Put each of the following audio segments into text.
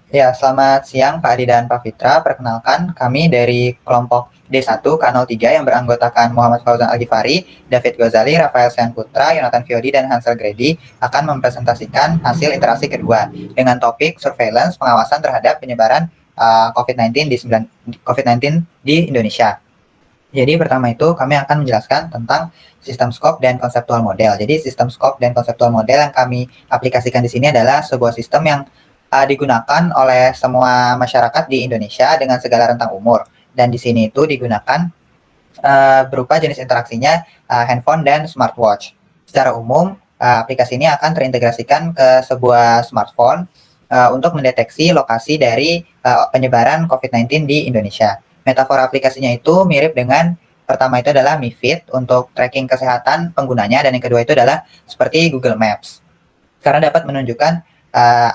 Ya, selamat siang Pak Adi dan Pak Fitra. Perkenalkan, kami dari kelompok D1 K03 yang beranggotakan Muhammad Fauzan Al-Ghifari, David Ghazali, Rafael Sean Putra, Yonatan Fiodi, dan Hansel Grady akan mempresentasikan hasil interaksi kedua dengan topik surveillance pengawasan terhadap penyebaran COVID-19 di Indonesia. Jadi pertama itu kami akan menjelaskan tentang sistem skop dan konseptual model. Jadi sistem skop dan konseptual model yang kami aplikasikan di sini adalah sebuah sistem yang digunakan oleh semua masyarakat di Indonesia dengan segala rentang umur. Dan di sini itu digunakan berupa jenis interaksinya handphone dan smartwatch. Secara umum, aplikasi ini akan terintegrasikan ke sebuah smartphone untuk mendeteksi lokasi dari penyebaran COVID-19 di Indonesia. Metafora aplikasinya itu mirip dengan pertama itu adalah MiFit untuk tracking kesehatan penggunanya, dan yang kedua itu adalah seperti Google Maps karena dapat menunjukkan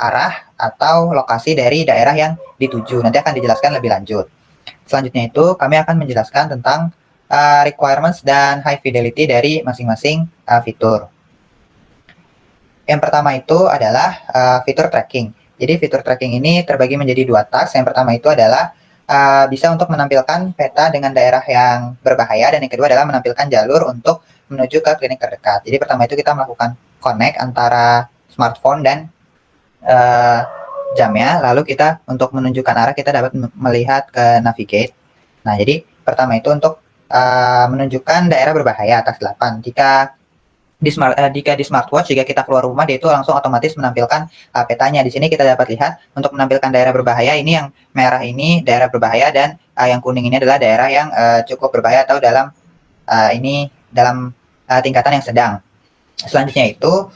arah atau lokasi dari daerah yang dituju. Nanti akan dijelaskan lebih lanjut. Selanjutnya itu kami akan menjelaskan tentang requirements dan high fidelity dari masing-masing fitur. Yang pertama itu adalah fitur tracking. Jadi fitur tracking ini terbagi menjadi dua task. Yang pertama itu adalah bisa untuk menampilkan peta dengan daerah yang berbahaya, dan yang kedua adalah menampilkan jalur untuk menuju ke klinik terdekat. Jadi pertama itu kita melakukan connect antara smartphone dan jamnya, lalu kita untuk menunjukkan arah kita dapat melihat ke navigate. Nah, jadi pertama itu untuk menunjukkan daerah berbahaya atas 8. Jika di smartwatch, jika kita keluar rumah, dia itu langsung otomatis menampilkan petanya. Di sini kita dapat lihat untuk menampilkan daerah berbahaya, ini yang merah ini daerah berbahaya, dan yang kuning ini adalah daerah yang cukup berbahaya atau dalam tingkatan yang sedang. Selanjutnya itu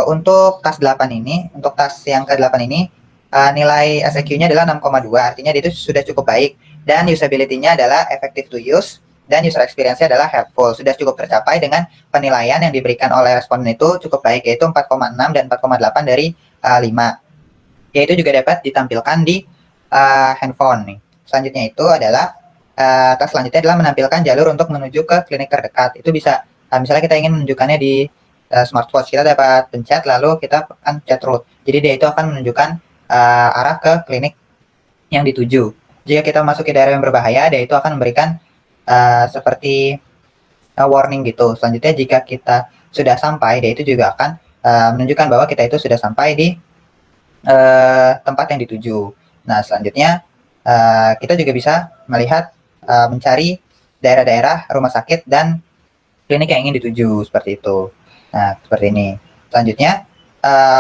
untuk task 8 ini, untuk task yang ke-8 ini nilai SEQ-nya adalah 6,2, artinya itu sudah cukup baik, dan usability-nya adalah effective to use, dan user experience-nya adalah helpful. Sudah cukup tercapai dengan penilaian yang diberikan oleh responden itu cukup baik, yaitu 4,6 dan 4,8 dari 5. Yaitu juga dapat ditampilkan di handphone nih. Selanjutnya itu adalah task selanjutnya adalah menampilkan jalur untuk menuju ke klinik terdekat. Itu bisa misalnya kita ingin menunjukkannya di smartwatch, kita dapat pencet lalu kita akan chat route. Jadi dia itu akan menunjukkan arah ke klinik yang dituju. Jika kita memasuki daerah yang berbahaya, dia itu akan memberikan seperti warning gitu. Selanjutnya jika kita sudah sampai, dia itu juga akan menunjukkan bahwa kita itu sudah sampai di tempat yang dituju. Nah, selanjutnya kita juga bisa melihat mencari daerah-daerah rumah sakit dan klinik yang ingin dituju, seperti itu. Nah, seperti ini. Selanjutnya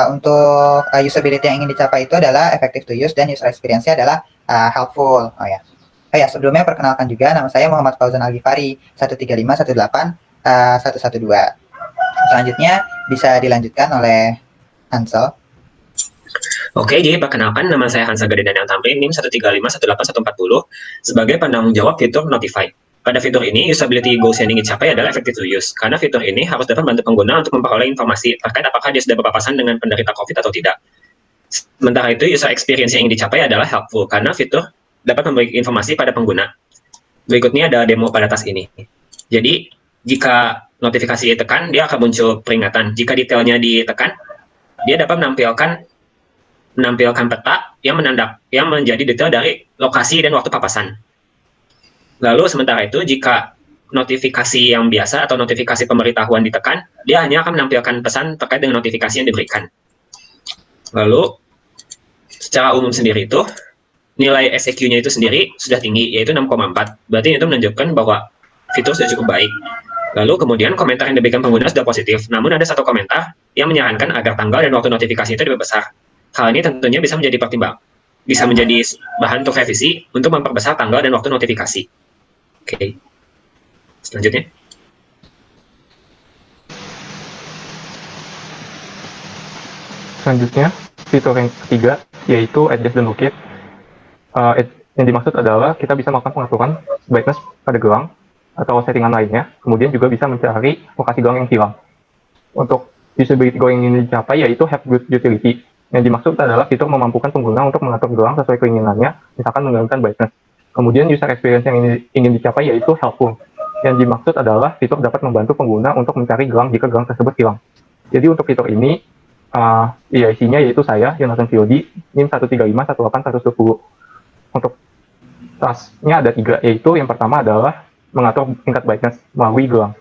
untuk usability yang ingin dicapai itu adalah effective to use, dan user experience-nya adalah helpful. Oh ya, sebelumnya perkenalkan juga, nama saya Muhammad Fauzan Al-Ghifari, 135181112. Selanjutnya bisa dilanjutkan oleh Hansel. Oke, jadi perkenalkan, nama saya Hansa Gadedan yang tampil NIM 135181140 sebagai penanggung jawab fitur Notify. Pada fitur ini, usability goals yang ingin dicapai adalah effective to use, karena fitur ini harus dapat membantu pengguna untuk memperoleh informasi terkait apakah dia sudah berpapasan dengan penderita COVID atau tidak. Sementara itu, user experience yang ingin dicapai adalah helpful, karena fitur dapat memberi informasi pada pengguna. Berikutnya ada demo pada task ini. Jadi, jika notifikasi ditekan, dia akan muncul peringatan. Jika detailnya ditekan, dia dapat menampilkan peta yang menjadi detail dari lokasi dan waktu papasan. Lalu sementara itu, jika notifikasi yang biasa atau notifikasi pemberitahuan ditekan, dia hanya akan menampilkan pesan terkait dengan notifikasi yang diberikan. Lalu secara umum sendiri itu, nilai SEQ-nya itu sendiri sudah tinggi, yaitu 6,4. Berarti itu menunjukkan bahwa fitur sudah cukup baik. Lalu kemudian komentar yang diberikan pengguna sudah positif, namun ada satu komentar yang menyarankan agar tanggal dan waktu notifikasi itu diperbesar. Hal ini tentunya bisa menjadi bahan untuk revisi untuk memperbesar tanggal dan waktu notifikasi. Oke. Selanjutnya. Selanjutnya, fitur yang ketiga yaitu adjust dan locate. Yang dimaksud adalah kita bisa melakukan pengaturan brightness pada gelang atau settingan lainnya. Kemudian juga bisa mencari lokasi gelang yang hilang. Untuk usability goal yang ingin dicapai yaitu have good utility. Yang dimaksud adalah fitur memampukan pengguna untuk mengatur gelang sesuai keinginannya, misalkan menggunakan brightness. Kemudian user experience yang ingin dicapai yaitu helpful. Yang dimaksud adalah fitur dapat membantu pengguna untuk mencari gelang jika gelang tersebut hilang. Jadi untuk fitur ini EIC-nya yaitu saya, Yonatan Fiodi, NIM 135181120. Untuk tasknya ada 3, yaitu yang pertama adalah mengatur tingkat brightness melalui gelang.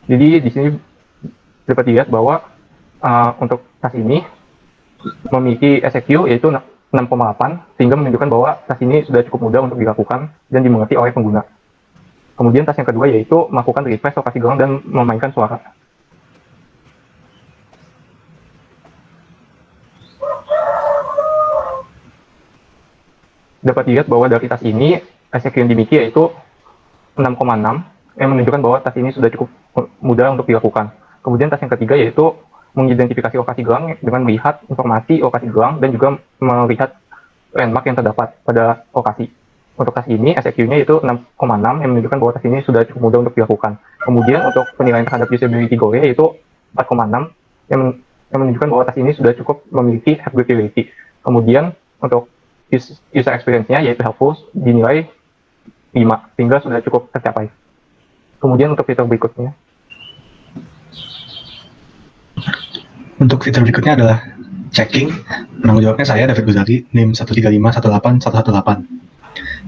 Jadi di sini dapat dilihat bahwa untuk tas ini memiliki SEQ yaitu 6,8, sehingga menunjukkan bahwa tas ini sudah cukup mudah untuk dilakukan dan dimengerti oleh pengguna. Kemudian tas yang kedua yaitu melakukan refresh lokasi gelang dan memainkan suara. Dapat dilihat bahwa dari tas ini SEQ yang dimiliki yaitu 6,6, yang menunjukkan bahwa tas ini sudah cukup mudah untuk dilakukan. Kemudian tas yang ketiga yaitu mengidentifikasi lokasi gelang dengan melihat informasi lokasi gelang dan juga melihat landmark yang terdapat pada lokasi. Untuk tas ini, SEQ-nya itu 6,6 yang menunjukkan bahwa tas ini sudah cukup mudah untuk dilakukan. Kemudian untuk penilaian terhadap usability goal yaitu 4,6 yang menunjukkan bahwa tas ini sudah cukup memiliki usability. Kemudian untuk user experience-nya yaitu helpful dinilai 5, sehingga sudah cukup tercapai. Kemudian untuk fitur berikutnya. Untuk fitur berikutnya adalah checking. Penanggung jawabnya saya, David Guzali, NIM 135181118.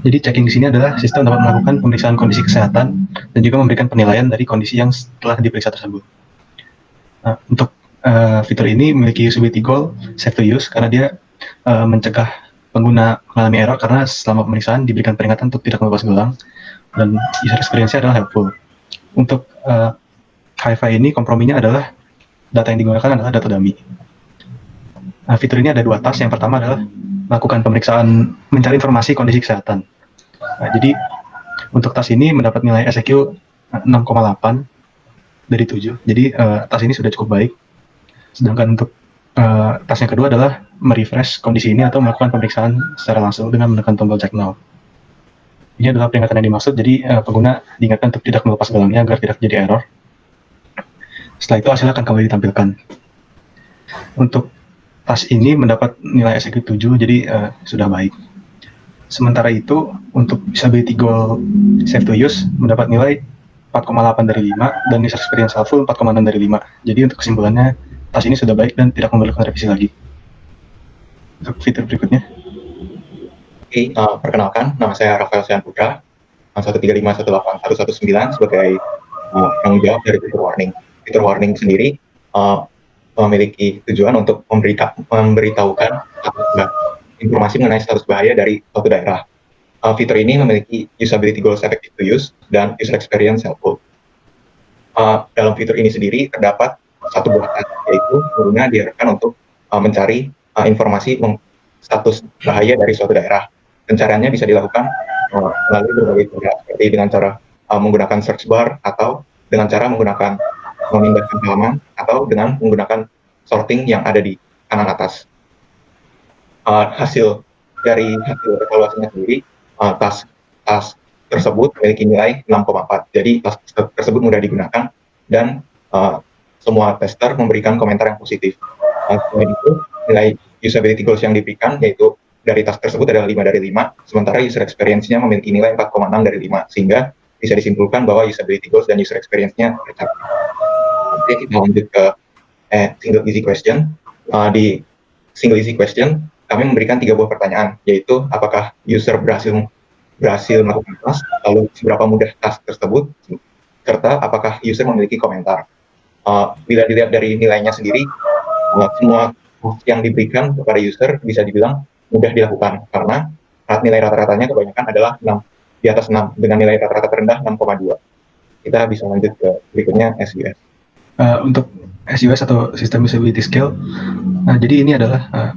Jadi checking di sini adalah sistem dapat melakukan pemeriksaan kondisi kesehatan dan juga memberikan penilaian dari kondisi yang telah diperiksa tersebut. Nah, untuk fitur ini memiliki usability goal safe to use karena dia mencegah pengguna mengalami error karena selama pemeriksaan diberikan peringatan untuk tidak melepas gelang, dan user experience-nya adalah helpful. Untuk HiFi ini komprominya adalah data yang digunakan adalah data dummy. Nah, fitur ini ada 2 task. Yang pertama adalah melakukan pemeriksaan, mencari informasi kondisi kesehatan. Nah, jadi untuk tas ini mendapat nilai SEQ 6,8 dari 7. Jadi tas ini sudah cukup baik. Sedangkan untuk tas yang kedua adalah merefresh kondisi ini atau melakukan pemeriksaan secara langsung dengan menekan tombol check now. Ini adalah peringatan yang dimaksud, jadi pengguna diingatkan untuk tidak melepas gelangnya agar tidak terjadi error. Setelah itu hasilnya akan kembali ditampilkan. Untuk tas ini mendapat nilai SEQ 7, jadi sudah baik. Sementara itu, untuk usability goal safe to use mendapat nilai 4,8 dari 5 dan user experience helpful 4,6 dari 5. Jadi untuk kesimpulannya, tas ini sudah baik dan tidak memerlukan revisi lagi. Untuk fitur berikutnya. Oke, perkenalkan, nama saya Rafael Sean Putra, 135181119 sebagai penanggung jawab dari fitur warning. Fitur warning sendiri memiliki tujuan untuk memberitahukan informasi mengenai status bahaya dari suatu daerah. Fitur ini memiliki usability goals effective to use dan user experience helpful. Dalam fitur ini sendiri terdapat satu buah task, yaitu pengguna diharapkan untuk mencari informasi status bahaya dari suatu daerah. Pencariannya bisa dilakukan melalui berbagai cara, seperti dengan cara menggunakan search bar, atau dengan cara menggunakan memindahkan halaman, atau dengan menggunakan sorting yang ada di kanan atas. Hasil evaluasinya sendiri, task tersebut memiliki nilai 6,4. Jadi task tersebut mudah digunakan dan semua tester memberikan komentar yang positif. Selain itu, nilai usability goals yang diberikan yaitu dari task tersebut adalah 5 dari 5, sementara user experience-nya memiliki nilai 4,6 dari 5, sehingga bisa disimpulkan bahwa usability goals dan user experience-nya tercapai. Oke, kita lanjut ke single easy question. Di single easy question, kami memberikan 3 buah pertanyaan, yaitu apakah user berhasil melakukan task, lalu seberapa mudah task tersebut, serta apakah user memiliki komentar. Bila dilihat dari nilainya sendiri, semua yang diberikan kepada user bisa dibilang mudah dilakukan, karena nilai rata-ratanya kebanyakan adalah 6, di atas 6, dengan nilai rata-rata terendah 6,2. Kita bisa lanjut ke berikutnya, SUS. Untuk SUS atau System Usability Scale, jadi ini adalah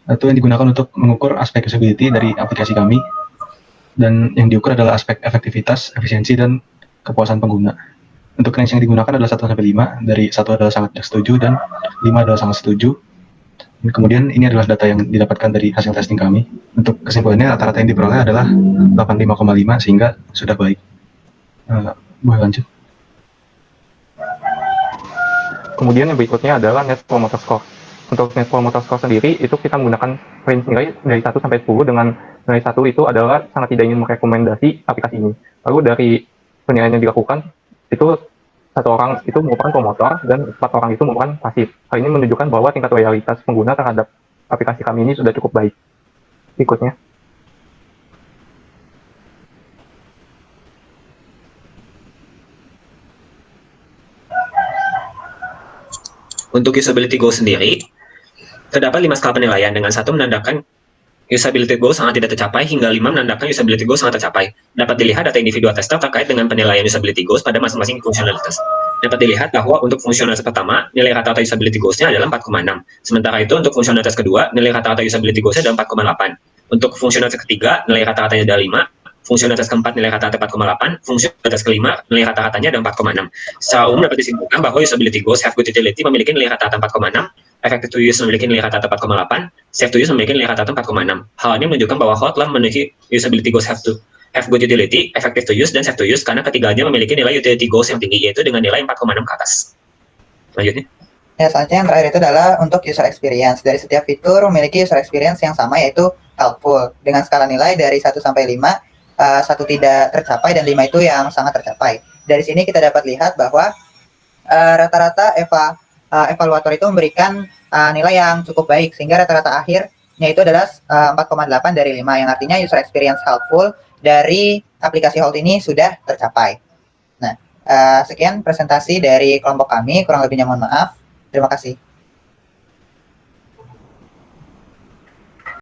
itu yang digunakan untuk mengukur aspek usability dari aplikasi kami, dan yang diukur adalah aspek efektivitas, efisiensi, dan kepuasan pengguna. Untuk range yang digunakan adalah 1-5, dari 1 adalah sangat tidak setuju dan 5 adalah sangat setuju. Dan kemudian ini adalah data yang didapatkan dari hasil testing kami. Untuk kesimpulannya, rata-rata yang diperoleh adalah 85,5, sehingga sudah baik. Boleh lanjut. Kemudian yang berikutnya adalah Net Promoter Score. Untuk Net Promoter Score sendiri, itu kita menggunakan range nilai dari 1 sampai 10, dengan nilai 1 itu adalah sangat tidak ingin merekomendasi aplikasi ini. Lalu dari penilaian yang dilakukan, itu 1 orang itu merupakan promotor, dan 4 orang itu merupakan pasif. Hal ini menunjukkan bahwa tingkat loyalitas pengguna terhadap aplikasi kami ini sudah cukup baik. Berikutnya. Untuk usability goal sendiri, terdapat 5 skala penilaian, dengan 1 menandakan usability goal sangat tidak tercapai hingga 5 menandakan usability goal sangat tercapai. Dapat dilihat data individual tester terkait dengan penilaian usability goals pada masing-masing fungsionalitas. Dapat dilihat bahwa untuk fungsionalitas pertama, nilai rata-rata usability goals-nya adalah 4,6. Sementara itu untuk fungsionalitas kedua, nilai rata-rata usability goals-nya adalah 4,8. Untuk fungsionalitas ketiga, nilai rata-ratanya adalah 5. Fungsionalitas keempat nilai rata-rata 4,8, fungsionalitas kelima nilai rata-ratanya ada 4,6. Secara umum dapat disimpulkan bahwa usability goals have good utility memiliki nilai rata-rata 4,6, effective to use memiliki nilai rata-rata 4,8, safe to use memiliki nilai rata-rata 4,6. Hal ini menunjukkan bahwa HOT telah memiliki usability goals have good utility, effective to use, dan safe to use karena ketiganya memiliki nilai utility goals yang tinggi, yaitu dengan nilai 4,6 ke atas. Lanjutnya. Ya, selanjutnya yang terakhir itu adalah untuk user experience. Dari setiap fitur memiliki user experience yang sama, yaitu helpful, dengan skala nilai dari 1 sampai 5, 1 tidak tercapai dan 5 itu yang sangat tercapai. Dari sini kita dapat lihat bahwa rata-rata evaluator itu memberikan nilai yang cukup baik, sehingga rata-rata akhirnya itu adalah 4,8 dari 5, yang artinya user experience helpful dari aplikasi Holt ini sudah tercapai. Nah, sekian presentasi dari kelompok kami, kurang lebihnya mohon maaf. Terima kasih.